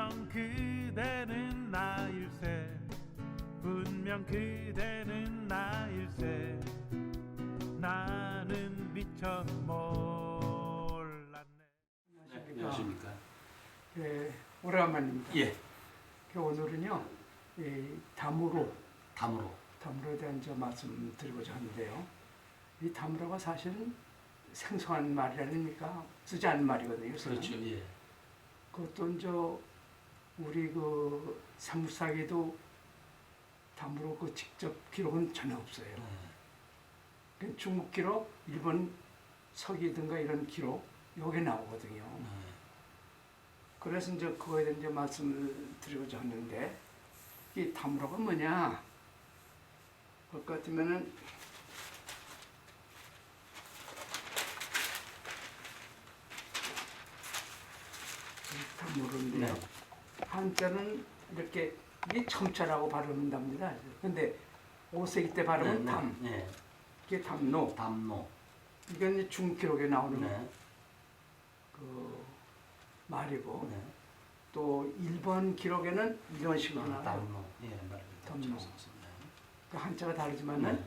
분명 그대는 나일세 분명 그대는 나일세 나는 미처 몰랐네. 네, 안녕하십니까. 예, 오래간만입니다. 예, 오늘은요, 이 담으로에 담으로. 대한 말씀드리고자 하는데요. 이 담으로가 사실은 생소한 말이 아닙니까? 쓰지 않는 말이거든요. 그렇죠. 예. 그것도 이제 우리 그 사무사기도 담으로 그 직접 기록은 전혀 없어요. 그 중국 기록, 일본 서기든가 이런 기록 여기 나오거든요. 그래서 이제 그거에 대한 이제 말씀을 드리고자 하는데 이 담으로가 뭐냐? 볼 것 같으면은 담으로인데요. 네. 한자는 이렇게 이게 청자라고 발음한답니다. 근데 5세기 때 발음은 담, 네. 이게 담노. 담로. 이건 이제 중국 기록에 나오는 네. 그 말이고 네. 또 일본 기록에는 이런 식으로 나와요. 담로. 예, 말입니다. 담로. 그 한자가 다르지만은 네.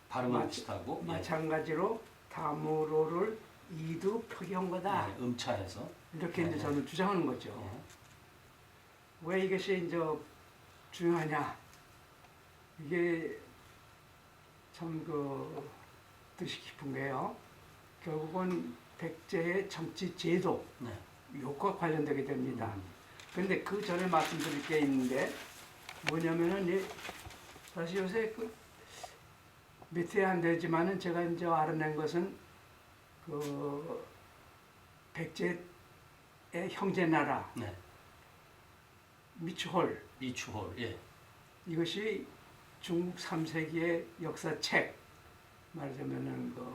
발음은 마- 비슷하고. 마찬가지로 담으로를 이두 표기한 거다. 예. 음차해서. 이렇게 이제 네. 저는 주장하는 거죠. 예. 왜 이것이 이제 중요하냐? 이게 참 그 뜻이 깊은 게요. 결국은 백제의 정치 제도 네. 요과 관련되게 됩니다. 음. 근데 그 전에 말씀드릴 게 있는데 뭐냐면은 이 사실 요새 그 몇 해 안 되지만은 제가 이제 알아낸 것은 그 백제의 형제 나라 네. 미추홀 이추홀. 예. 이것이 중국 3세기의 역사책 말하자면은 그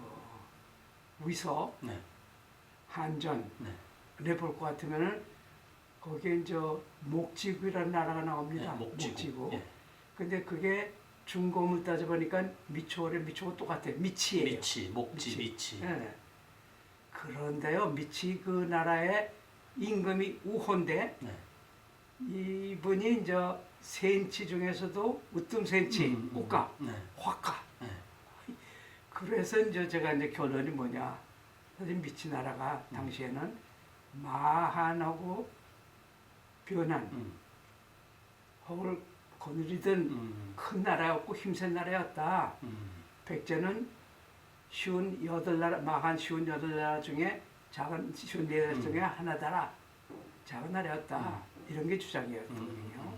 위서 네. 한전 네. 를 볼 것 같으면은 거기에 이제 목지구라는 나라가 나옵니다. 네. 목지구. 예. 근데 그게 중공을 따져보니까 미추홀에 미추홀 똑같아요. 미치예요. 미치. 목지. 미치. 네. 그런데요, 미치 그 나라의 임금이 우호인데 네. 이분이 이제 센치 중에서도 으뜸 센치, 국가, 네. 화가. 네. 그래서 이제 제가 이제 결론이 뭐냐. 사실 미치 나라가 당시에는 마한하고 변한, 음. 혹을 거느리던 큰 나라였고 힘센 나라였다. 백제는 쉬운 여덟 나라, 마한 쉬운 여덟 나라 중에 작은 쉬운 네 나라 중에 하나다라. 작은 나라였다. 이런 게 주장이었거든요.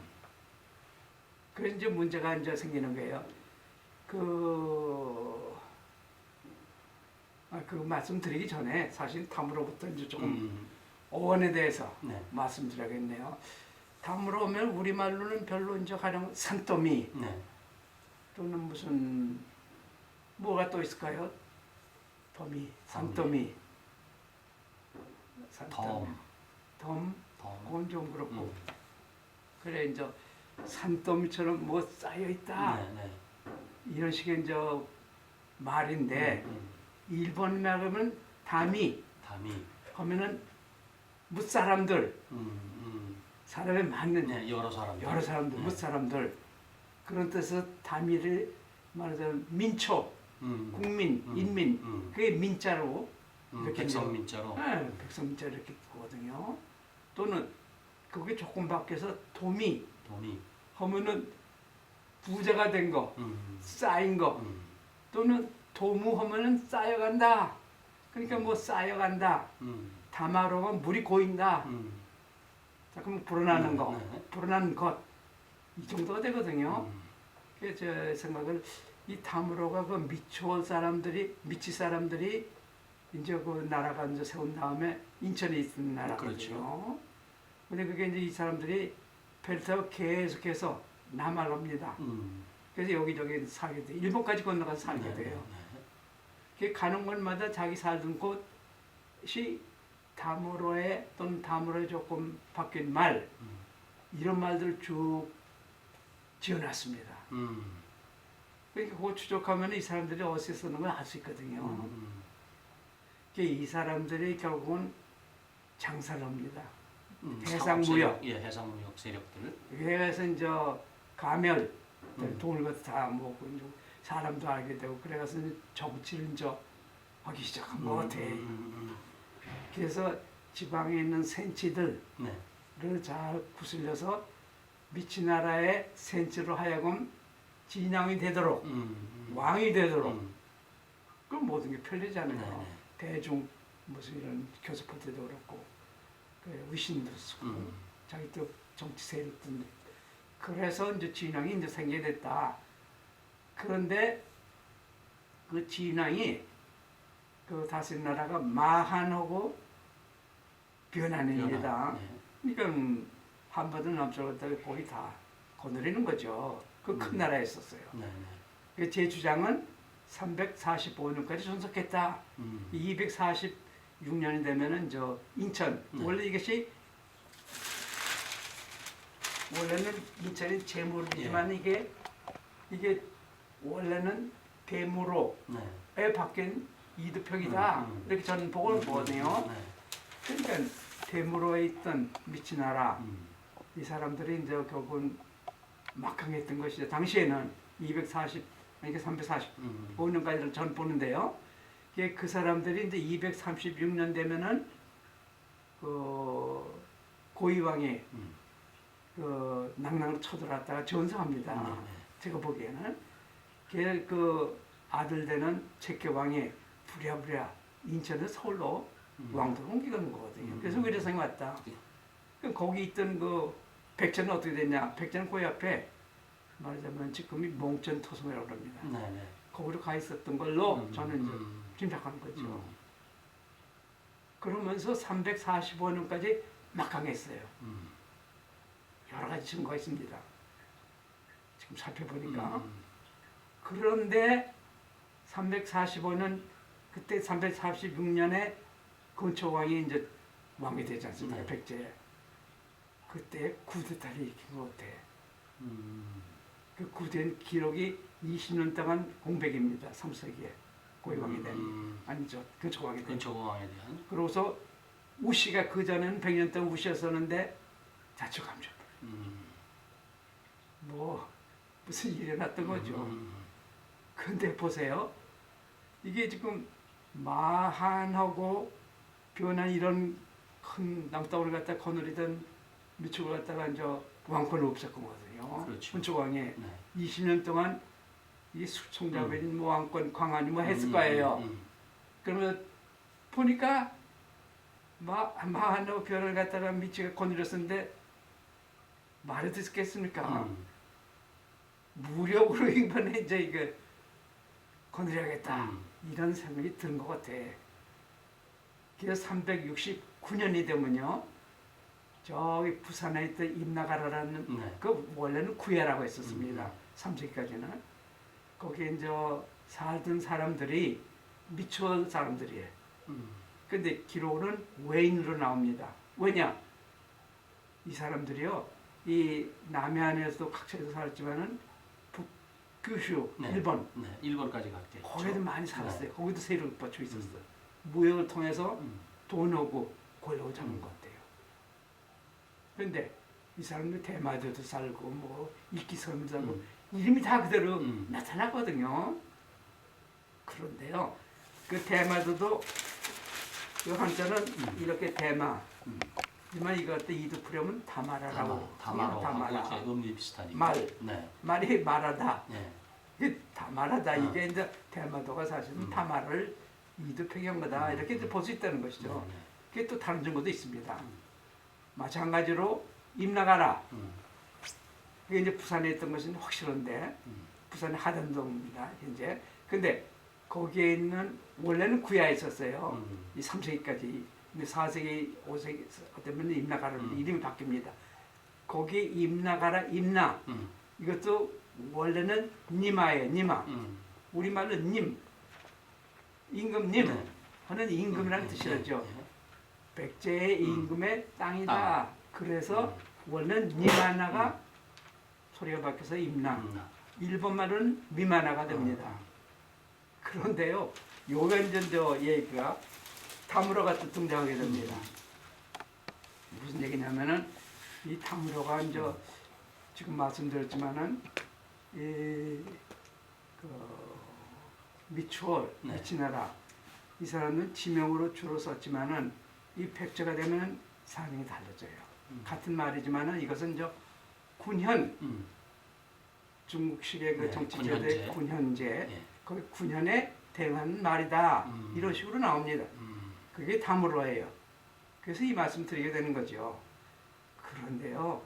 그래서 이제 문제가 이제 생기는 거예요. 그 말씀드리기 전에 사실 담으로부터 이제 조금 어원에 대해서 네. 말씀드려야겠네요. 담으로 오면 우리말로는 별로 이제 가령 산더미 네. 또는 무슨 뭐가 또 있을까요? 더미, 산더미, 덤. 덤, 덤. 그건 좀 그렇고 그래 이제 산더미처럼 뭐 쌓여 있다 네. 네. 이런 식의 이제 말인데 일본 말하면 담이 담이. 하면은 무사람들 사람이 많은 네. 여러 사람들. 여러 사람들 네. 무사람들 그런 뜻에서 담이를 말하자면 민초 국민 인민 그게 민자로 이렇게 백성민자로. 네, 백성민자 이렇게 보거든요. 또는 그게 조금 바뀌어서 도미 돈이. 하면은 부자가 된 거, 쌓인 거 또는 도무 하면은 쌓여간다. 그러니까 뭐 쌓여간다. 담아로 하면 물이 고인다. 자, 그럼 불어나는 거, 네. 불어나는 것. 이 정도가 되거든요. 그래서 제 생각은 이 담으로가 그 미추홀 사람들이, 미치 사람들이 이제 그 나라가 이제 세운 다음에 인천에 있는 나라거든요. 그렇죠. 근데 그게 이제 이 사람들이 배를 타고 계속해서 남아갑니다. 그래서 여기저기 살게 돼. 일본까지 건너가서 살게 돼요. 그 가는 곳마다 자기 살던 곳이 담으로에 또는 담으로에 조금 바뀐 말 이런 말들을 쭉 지어놨습니다. 그러니까 그거 추적하면 이 사람들이 어디서 쓰는 걸 알 수 있거든요. 이 사람들이 결국은 장사를 합니다. 해상무역. 예, 해상무역 세력들. 그래서 이제 가멸 돈을 갖다 다 먹고 이제 사람도 알게 되고 그래서 이제 정치를 이제 하기 시작한 것 같아. 그래서 지방에 있는 센치들을 네. 잘 구슬려서 미치나라의 센치로 하여금 진양이 되도록 왕이 되도록 그럼 모든 게 편리잖아요. 네네. 대중 무슨 이런 교섭할 때도 그렇고 그 의신도 쓰고 자기 또 정치 세력도 그래서 이제 진앙이 이제 생기게 됐다. 그런데 그 진앙이 그 다스린 나라가 마한하고 변한입니다. 네. 그러니까 한반도 남쪽을 거의 다 거느리는 거죠. 그 큰 나라였었어요. 네, 네. 그 제 주장은 345년까지 존속했다. 246년이 되면은 저 인천 원래 이것이 원래는 인천이 제물이지만 이게 원래는 대무로에 네. 바뀐 이두평이다. 이렇게 저는 보고는 보거든요. 네. 그러니까 대무로에 있던 미치나라 이 사람들이 이제 결국은 막강했던 것이죠. 당시에는 240, 그러니까 345년까지를 전 보는데요. 그 사람들이 이제 236년 되면은 그 고이왕이 그 낭낭으로 쳐들어왔다가 전사합니다. 제가 보기에는 그 아들 되는 제껴왕이 부랴부랴 인천에서 서울로 왕도로 옮기는 거거든요. 그래서 의료성이 왔다. 그럼 거기 있던 그 백제는 어떻게 됐냐? 백제는 그 옆에 말하자면 지금이 몽천 토성이라고 합니다. 네. 거기로 가 있었던 걸로 저는 이제 짐작하는 거죠. 그러면서 345년까지 막강했어요. 여러 가지 증거가 있습니다. 지금 살펴보니까. 그런데 345년 그때 346년에 건초왕이 이제 왕이 되지 않습니까? 네. 백제. 그때 구데타를 일으킨 것 같아. 그 구된 기록이 20년 동안 공백입니다. 3세기에 고위왕이 된 아니죠. 건초왕이 된. 건초왕에 대한. 그러고서 우씨가 그 전에는 100년 동안 우씨였었는데 자축감정. 뭐 무슨 일이 났던 거죠. 근데 보세요. 이게 지금 마한하고 변한 이런 큰 남땅을 갖다 거느리던 미축을 갖다가 이제 왕권을 없었거든요. 그렇죠. 건초왕이 네. 20년 동안 이 숙청자변인 뭐 왕권 광안이 뭐 했을 거예요. 그러면 보니까 마한하고 변을 갖다가 미치가 거느렸었는데 말을 듣겠습니까? 무력으로 이번에 이제 이거 건드려야겠다 이런 생각이 드는 것 같아. 그래서 369년이 되면요, 저기 부산에 있던 임나가라라는 그 원래는 구야라고 했었습니다. 3세기까지는 거기에 이제 살던 사람들이 미추홀 사람들이에요. 근데 기록은 외인으로 나옵니다. 왜냐? 이 사람들이요, 이 남해안에서도 각처에서 살았지만은 규슈, 일본, 일본까지 갔겠죠. 거기도 많이 살았어요. 거기도 세력을 뻗쳐 있었어요. 무역을 통해서 돈 오고 권력을 잡는 것 같아요. 그런데 이 사람들 대마도도 살고 뭐 이기섬도 살고 이름이 다 그대로 나타나거든요. 그런데요, 그 대마도도 그 한자는 이렇게 대마, 하지만 이거 때 이두풀이면 다마라라고. 다마라. 음이 비슷하니까. 말. 네. 말이 말하다. 네. 이게 다마라다. 이게 이제 대마도가 사실은 다마를 이두평한 거다. 이렇게 볼 수 있다는 것이죠. 그게 또 다른 증거도 있습니다. 마찬가지로 임나가라. 그게 이제 부산에 있던 것은 확실한데 부산의 하단동입니다. 현재. 근데 거기에 있는 원래는 구야에 있었어요. 이 3세기까지. 근데 4세기, 5세기 되면 임나가라 이름이 바뀝니다. 거기 임나가라 임나 이것도 원래는 니마예요. 니마. 우리말로 님, 임금님 하는 임금이라는 뜻이었죠. 백제의 임금의 땅이다. 그래서 원래는 니마나가 소리가 바뀌어서 임나. 일본말은 미마나가 됩니다. 그런데요, 요견전 저 얘기가 다무라가 또 등장하게 됩니다. 무슨 얘기냐면은 이 타무로가 이제 지금 말씀드렸지만은 미추홀, 네. 미치나라 이 사람은 지명으로 주로 썼지만은 이 백제가 되면 사명이 달라져요. 같은 말이지만은 이것은 이제 군현 중국식의 그 네, 정치제도의 군현제. 군현제 예. 그 군현에 대응하는 말이다 이런 식으로 나옵니다. 그게 다무로예요. 그래서 이 말씀 드리게 되는 거죠. 그런데요,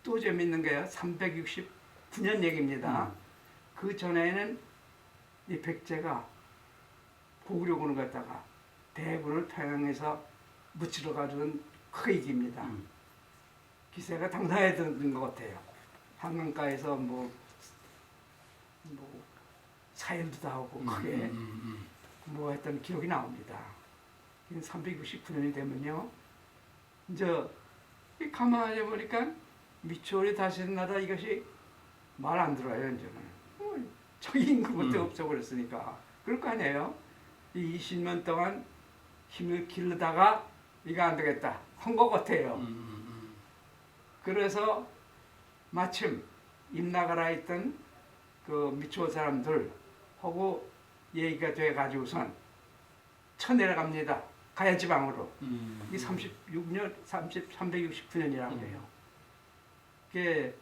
또 재밌는 게요. 369년 얘기입니다. 그 전에는 이 백제가 고구려군을 갖다가 대군을 평양에서 무치러 가져온 크게 이깁니다. 기세가 당당했던 것 같아요. 한강가에서 뭐 사연도 다 하고 크게 뭐 했던 기억이 나옵니다. 369년이 되면요, 이제 가만히 보니까 미추홀이 다시 나라 이것이 말 안 들어요. 이제는 저기 임금부터 없어버렸으니까 그럴 거 아니에요. 이 20년 동안 힘을 기르다가 이거 안 되겠다 한 것 같아요. 그래서 마침 임나가라에 있던 그 미추홀 사람들 하고 얘기가 돼가지고선 쳐내려갑니다. 가야 지방으로. 이 369년이라고 해요. 그게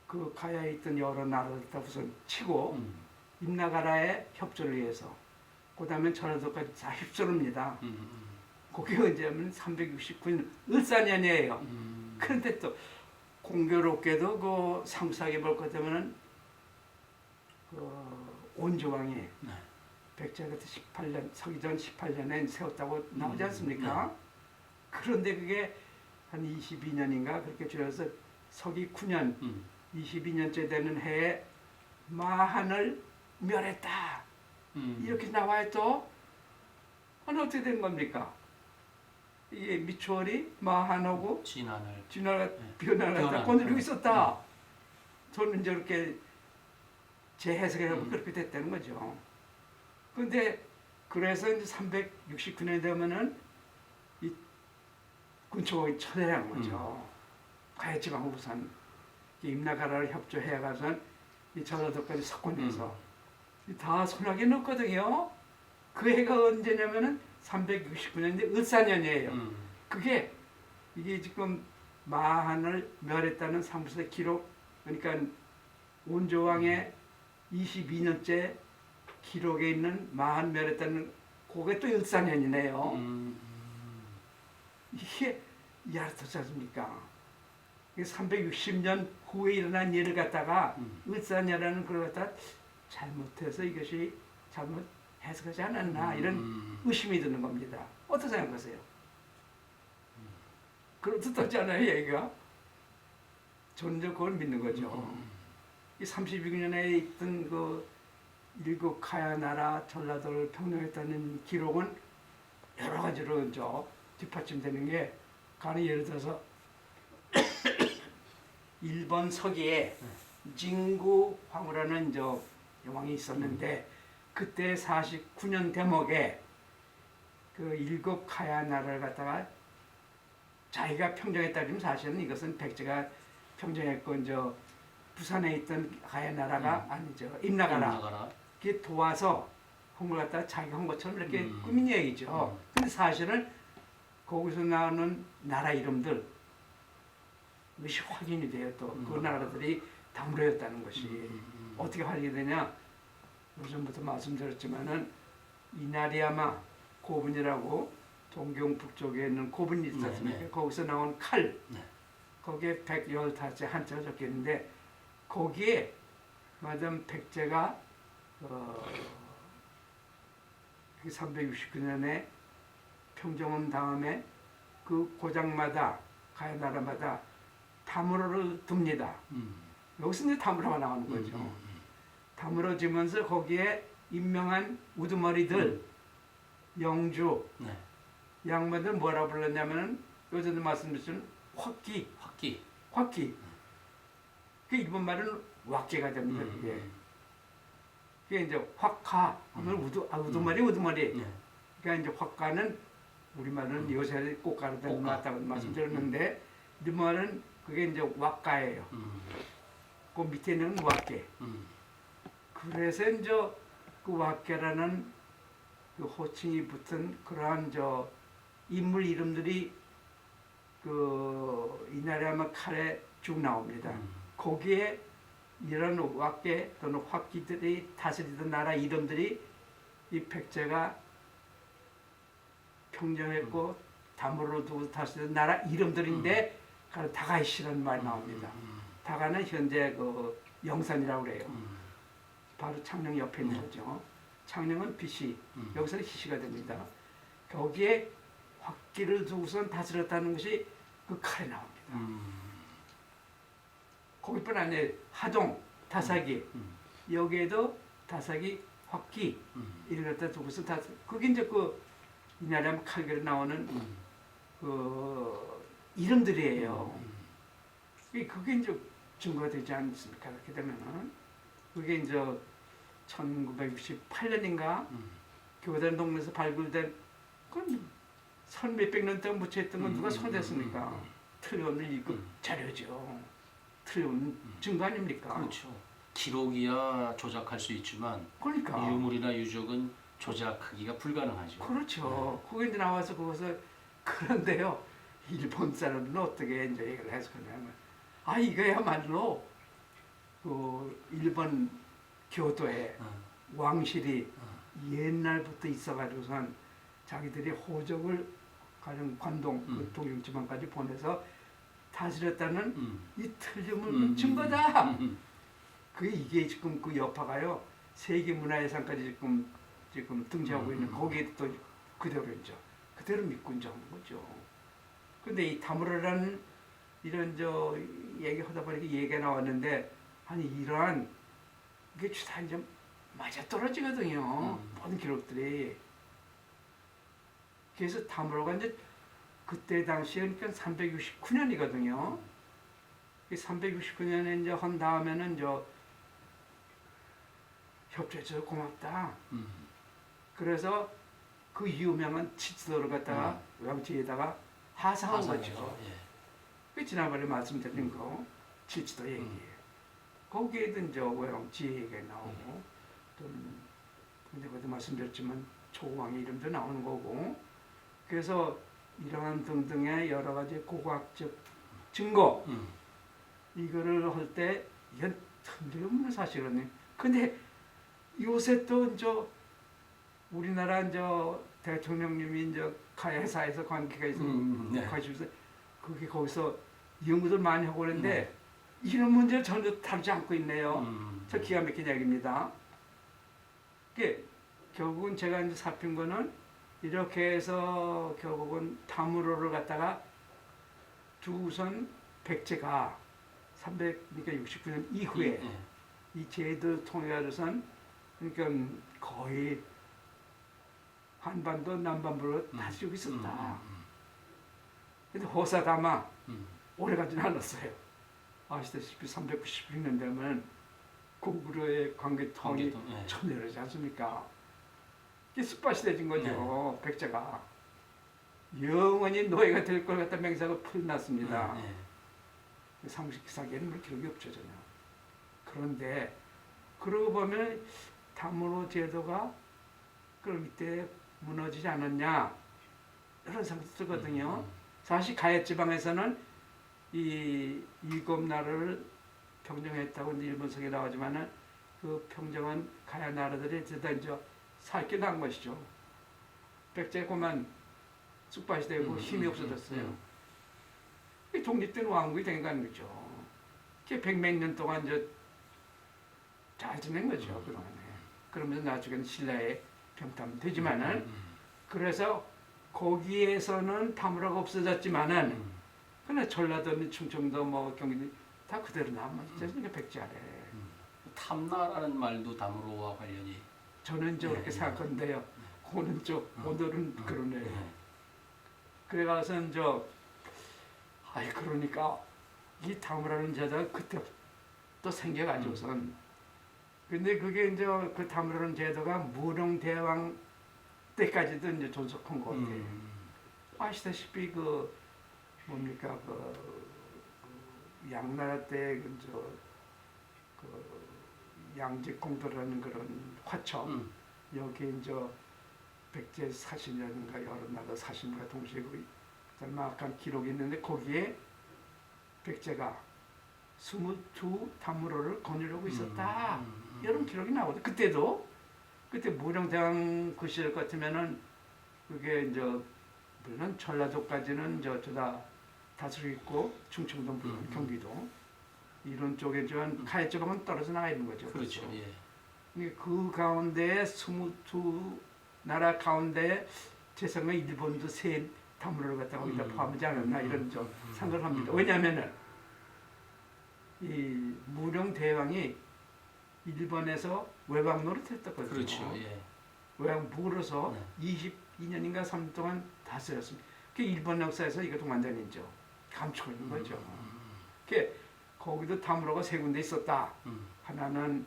그 가야에 있던 여러 나라들 다 우선 치고 임나가라에 협조를 위해서 그 다음에 전라도까지 다 휩쓸습니다. 그게 언제냐면 369년 을사년이에요. 그런데 또 공교롭게도 그 상수하게 볼 것 같으면은 그 온조왕이 네. 백제가 18년 서기전 18년에 세웠다고 나오지 않습니까? 그런데 그게 한 22년인가 그렇게 줄여서 서기 9년 22년째 되는 해에 마한을 멸했다. 이렇게 나와요 또. 아니 어떻게 된 겁니까? 이게 미추홀이 마한하고 진화가 변화가 건드리고 있었다. 저는 저렇게 제 해석에 하면 그렇게 됐다는 거죠. 근데 그래서 이제 369년이 되면은 이 군초가 쳐내라는 거죠. 가야지방 우선 임나가라를 협조해가선 이 전라도까지 석권해서 다 손아귀에 넣었거든요. 그 해가 언제냐면은 369년인데 을사년이에요. 그게 이게 지금 마한을 멸했다는 상부서의 기록, 그러니까 온조왕의 22년째 기록에 있는 마한 멸했다는 그게 또 을사년이네요. 이게 야르토지 않습니까? 360년 후에 일어난 일을 갖다가 을사년이라는 걸 갖다 잘못해서 이것이 잘못 해석하지 않았나 이런 의심이 드는 겁니다. 어떻게 생각하세요? 그렇듯하지 않아요, 얘기가? 저는 그걸 믿는 거죠. 이 32년에 있던 그 일곱 가야 나라 전라도를 평정했다는 기록은 여러 가지로 뒷받침되는 게 가령 예를 들어서 일본 서기에 진구 황후라는 왕이 있었는데 그때 49년 대목에 그 일곱 가야 나라를 갖다가 자기가 평정했다 그러면 사실은 이것은 백제가 평정했고 부산에 있던 가야 나라가 아니죠. 임나가라. 그게 도와서 한 걸 갖다가 자기가 한 것처럼 이렇게 꾸민 얘기죠. 근데 사실은 거기서 나오는 나라 이름들 이것이 확인이 돼요. 또 그 나라들이 다무로였다는 것이 어떻게 확인이 되냐? 오전부터 말씀드렸지만은 이나리야마 고분이라고 동경 북쪽에 있는 고분이 있지 않습니까? 거기서 나온 칼, 거기에 115째 한자가 적혀 있는데 거기에 마담 백제가 369년에 평정원 다음에 그 고장마다 가야 나라마다 다무로를 둡니다. 여기서 이제 다무로가 나오는 거죠. 다무로 지면서 거기에 임명한 우두머리들 영주 양반들 뭐라 불렀냐면은 요즘도 말씀드렸지만 확기. 그 일본 말은 왁기가 됩니다. 그게 이제 확하 하면 우두머리. 그러니까 이제 확가는 우리말은 요새 꽃가루다 꽃가. 맞다고 말씀드렸는데 일본말은 그게 이제 왁가예요. 그 밑에는 왁게. 그래서 이제 그 왁게라는 그 호칭이 붙은 그러한 저 인물 이름들이 그 이나라야마 칼에 쭉 나옵니다. 거기에 이런 왁게 또는 확기들이 다스리던 나라 이름들이 이 백제가 평정했고 담으로 두고 다스리던 나라 이름들인데 그 다가이시라는 말이 나옵니다. 다가는 현재 그 영산이라고 그래요. 바로 창녕 옆에 있는 거죠. 창녕은 빛이 여기서는 희시가 됩니다. 거기에 확기를 두고선 다스렸다는 것이 그 칼에 나옵니다. 거기뿐 아니에요. 하동, 다사기 여기에도 다사기, 확기 이런 것들 두고서 다 그게 이제 그 이나라면 칼결에 나오는 그 이름들이에요. 그게 이제 증거가 되지 않습니까? 그렇게 되면은 그게 이제 1968년인가 교단 동네에서 발굴된 그건 선 몇백 년 동안 묻혀있던 건 누가 손댔습니까? 틀려없는 이 자료죠. 틀려없는 증거 아닙니까? 그렇죠. 기록이야 조작할 수 있지만 그러니까. 유물이나 유적은 조작하기가 불가능하죠. 그렇죠. 그게 이제 나와서 거기서 그런데요. 일본 사람들은 어떻게 이제 얘기를 해석하냐면 아 이거야말로 그 일본 교도에 왕실이 옛날부터 있어가지고선 자기들이 호적을 가령 관동 그 동영지방까지 보내서 다스렸다는 이 틀림없는 증거다. 그게 이게 지금 그 여파가요 세계문화유산까지 지금 등재하고 있는 거기에 또 그대로 이제 그대로 믿고 이제 하는 거죠. 근데 이 다무라라는 이런 저 얘기하다 보니까 얘기가 나왔는데 아니 이러한 이게 다 이제 맞아 떨어지거든요. 모든 기록들이. 그래서 다무라가 이제 그때 당시에 그러니까 369년이거든요. 369년에 이제 한 다음에는 저 협조해줘서 고맙다. 그래서 그 유명한 치치도를 갖다가 왕지에다가 하사한 거죠. 그 지난번에 말씀드린 거 치치도 얘기예요. 거기에도 이제 외왕지 얘기가 나오고 또는 근데 그때 말씀드렸지만 조왕의 이름도 나오는 거고 그래서 이러한 등등의 여러 가지 고고학적 증거 이거를 할 때 이건 틀림없는 사실이거든요. 근데 요새 또 저 우리나라 저 대통령님이 이제 가해사에서 관계가 있어서 가지고서 그게 거기서 연구들 많이 하고 그러는데 이런 문제를 전혀 다루지 않고 있네요. 저 기가 막힌 이야기입니다. 그게 결국은 제가 이제 살핀 거는 이렇게 해서 결국은 다무로를 갖다가 두선 백제가 369년 이후에 이 제도를 통해 가지고선 그러니까 거의 한반도 남반부를 다스리고 있었다. 근데 호사다마 오래가지는 않았어요. 아시다시피 396년 되면 고구려의 관계통이 천년이지 않습니까? 이게 습바시대진 거죠. 백제가 영원히 노예가 될 걸 갖다 맹세하고 풀났습니다. 상식사기에는 기록이 없죠 전혀. 그런데 그러고 보면 다무로 제도가 그럼 이때 무너지지 않았냐 이런 생각도 들거든요. 사실 가해 지방에서는 이 일곱 나라를 평정했다고 이제 일본서에 나오지만은 그 평정한 가해 나라들이 대다 이제 살게 난 것이죠. 백제고만 쑥밭이 되고 힘이 없어졌어요. 독립된 왕국이 된 거죠. 그게 백몇 년 동안 이제 잘 지낸 거죠 그동안에. 그러면서 나중에는 신라의 병탐 되지만은 그래서 거기에서는 다무라가 없어졌지만은 그러나 전라도, 충청도, 뭐 경기도 다 그대로 남아있잖아요. 백제 아래. 탐나라는 말도 다무로와 관련이. 저는 저렇게 생각하는데요. 그거는 오늘은 그러네요. 그래가서 그러니까 이 다무라는 제도가 그때 또 생겨가지고선 근데 그게 이제 그 다무라는 제도가 무릉대왕 때까지도 이제 존속한 것 같아요. 아시다시피 그 뭡니까 그 양나라 때그 양직공도라는 그런 화청 여기 이제 백제 사신이라든가 여러 나라 사신과 동시에 그 짤막한 기록이 있는데 거기에 백제가 22 담으로를 거느리고 있었다. 이런 기록이 나오거든. 그때 무령대왕 그 시절 같으면은 그게 이제 물론 전라도까지는 저다 다스리고 있고 충청도 물론 경기도 이런 쪽에 좀 가해 지방은 떨어져 나가 있는 거죠. 그렇죠. 예. 근데 그 가운데 22 나라 가운데 제 생각에 일본도 세 담으로를 갖다가 거기다 포함하지 않았나 이런 좀 생각을 합니다. 왜냐하면은 이 무령대왕이 일본에서 외박 노릇했었거든요. 그렇죠. 예. 외박 물어서 네. 22년인가 3년 동안 다스렸습니다. 그 일본 역사에서 이것도 완전히 이제 감추고 있는 거죠. 그 거기도 담으로가 세 군데 있었다. 하나는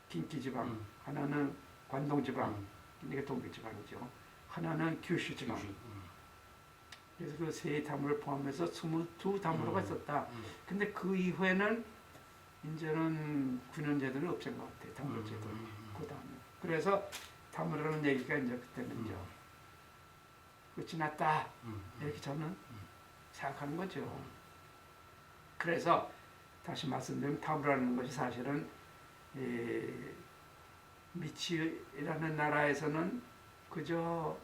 긴키지방, 하나는 관동지방, 이게 동백지방이죠. 하나는 규슈지방. 그래서 그 세 담으로를 포함해서 22 담으로가 있었다. 근데 그 이후에는 이제는 군현제도를 없앤 것 같아요. 담으로제도. 그 다음에. 그래서 담으로는 얘기가 이제 그때는 이제 끝이 났다. 이렇게 저는 생각하는 거죠. 그래서 다시 말씀드리면 담으로라는 것이 사실은 미치라는 나라에서는 그저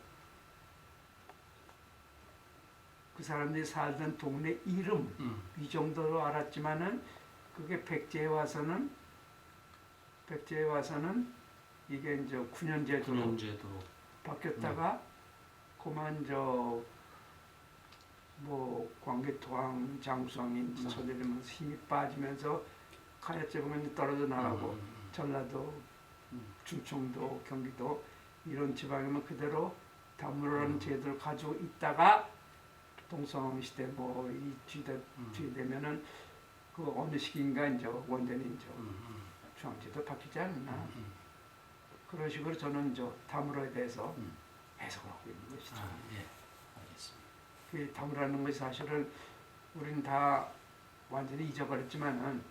그 사람들이 살던 동네 이름 이 정도로 알았지만은 그게 백제에 와서는 이게 이제 군현제도로 바뀌었다가 그만 뭐 광개토왕 장수왕이 저들이면서 힘이 빠지면서 가야제방은 떨어져 나가고 전라도, 충청도, 경기도 이런 지방에만 그대로 담으로라는 제도를 가지고 있다가 동성시대 뭐이 뒤에 되면은 그 어느 시기인가 이제 완전히 이제 중앙제도 바뀌지 않나 그런 식으로 저는 이제 담으로에 대해서 해석을 하고 있는 것이죠. 예. 알겠습니다. 그 담으로라는 것이 사실은 우리는 다 완전히 잊어버렸지만은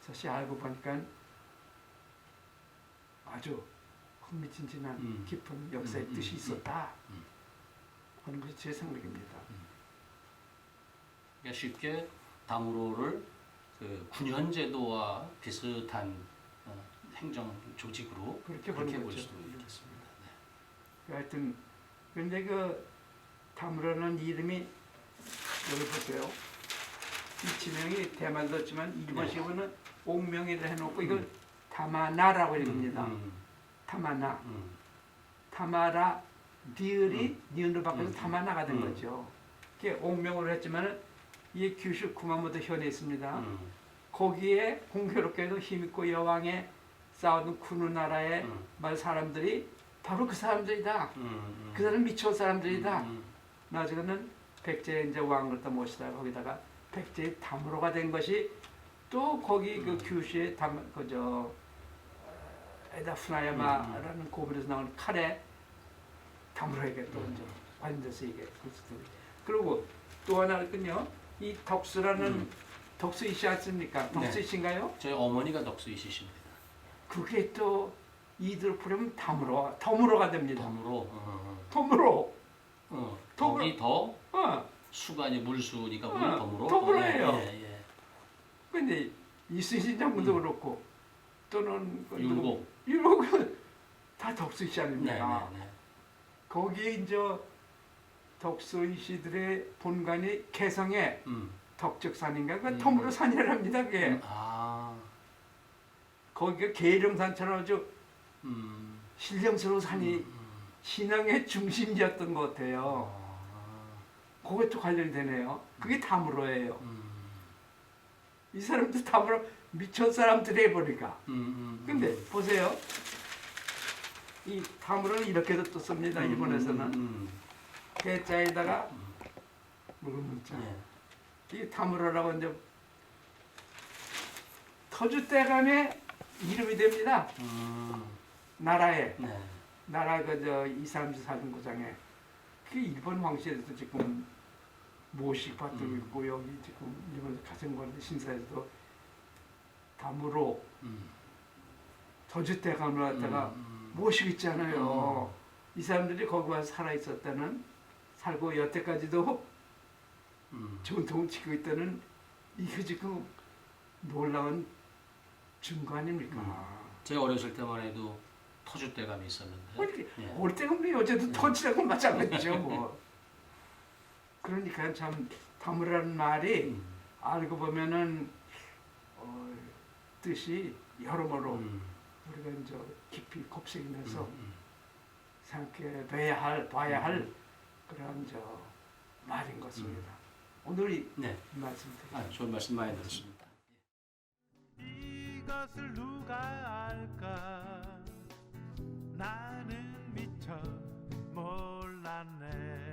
사실 알고 보니까 아주 흥미진진한 깊은 역사의 뜻이 있었다 하는 것이 제 생각입니다. 그러니까 쉽게 담으로를 그 군현제도와 비슷한 행정 조직으로 그렇게 볼 보는 거죠. 수도 있겠습니다. 네. 하여튼 그런데 그 담으로는 이름이 여기 보세요. 이 지명이 대만도 없지만 일본식으로는 옥명이를 해놓고 이걸 타마나라고 읽습니다. 타마나. 타마라 니을이 니은으로 바뀌어서 타마나가 된 거죠. 그게 옥명으로 했지만은 이게 규슈 구마모토 현에 있습니다. 거기에 공교롭게도 힘있고 여왕의 싸우는 쿠누 나라의 말 사람들이 바로 그 사람들이다. 그 사람 미초 사람들이다. 나중에는 백제 이제 왕을 또 모시다가 거기다가 백제의 담으로가 된 것이 또 거기 그 규슈의 그저 에다 후나야마라는 고분에서 나오는 칼에 담으로에게 또 이제 관련돼서 이게 그리고 또 하나는요 이 덕수라는 덕수이시 않습니까? 덕수이시인가요? 저희 어머니가 덕수이시십니다. 그게 또 이들 부르면 덤으로가 됩니다. 덤으로. 덤으로. 덕이 더 어. 수가 이제 물수니까 덤으로. 덤으로예요. 예. 근데 이순신 장군도 그렇고 또는 율곡. 다 덕수이시 아닙니까? 네. 거기에 이제 덕수이시들의 본관이 개성에 덕적산인가 그 덤으로 산이랍니다. 그게. 거기가 계룡산처럼 아주 신령스러운 산이 신앙의 중심지였던 것 같아요. 그것도 관련이 되네요. 그게 담으로예요. 이 사람도 담으로 미천 사람들이 해보니까. 근데 보세요. 이 담으로는 이렇게도 또 씁니다. 일본에서는. 대자에다가 묵은 문자. 이 담으로라고 이제 터줏대감의 이름이 됩니다. 나라에. 나라 이 사람들 사는 고장에 그 일본 황실에도 지금 모식 받고 있고 여기 지금 일본 가정관리 신사에서도 담으로 저주대감을 갖다가 모시고 있잖아요. 이 사람들이 거기 와서 살아 있었다는 살고 여태까지도 전통을 지키고 있다는 이게 지금 놀라운 증거 아닙니까? 제가 어렸을 때만 해도 터줏대감이 있었는데. 예. 올 때가 뭐 어제도 터치라고 마찬가지죠. 뭐. 그러니까 참 담으라는 말이 알고 보면은 뜻이 여러모로 우리가 이제 깊이 곱씹이 내서 생각해 봐야 할 그런 말인 것입니다. 오늘 이 네. 말씀 드립니다. 아, 좋은 말씀 많이 들었습니다. 이것을 누가 알까 나는 미처 몰랐네